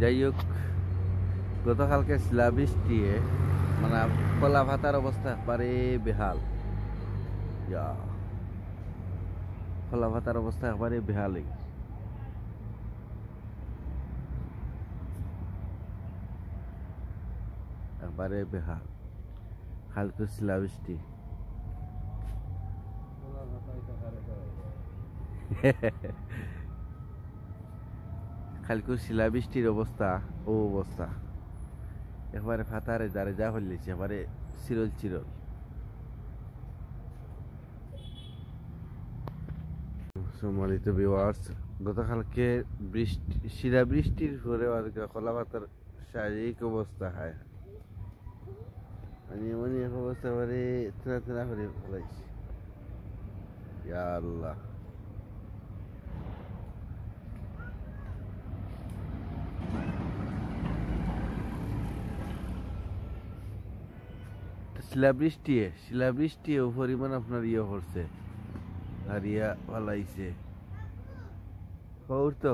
যাই হোক, গতকালকে শিলাবৃষ্টি মানে কলা পাতার অবস্থা একবারে বেহাল। ইয়া, কলা পাতার অবস্থা একবারে বেহালই, একবারে বেহাল। কালকে শিলাবৃষ্টি কালকে শিলাবৃষ্টির অবস্থা, ও অবস্থা একবারে ফাতারে দাঁড়ে যা হইলেছে, একবারে চিরল চিরল। সম্মানিত ভিউয়ার্স, গতকালকে বৃষ্টি, শিলাবৃষ্টির পরে আজকে কলা পাতার শারীরিক অবস্থা হয় মানে এমন এক অবস্থা, এবারে তেনা তেনা করে ফেলাইছে। ইয়া আল্লাহ, শিলাবৃষ্টি ও পরিমাণ আপনার করছে আর ফলাইছে খবর তো।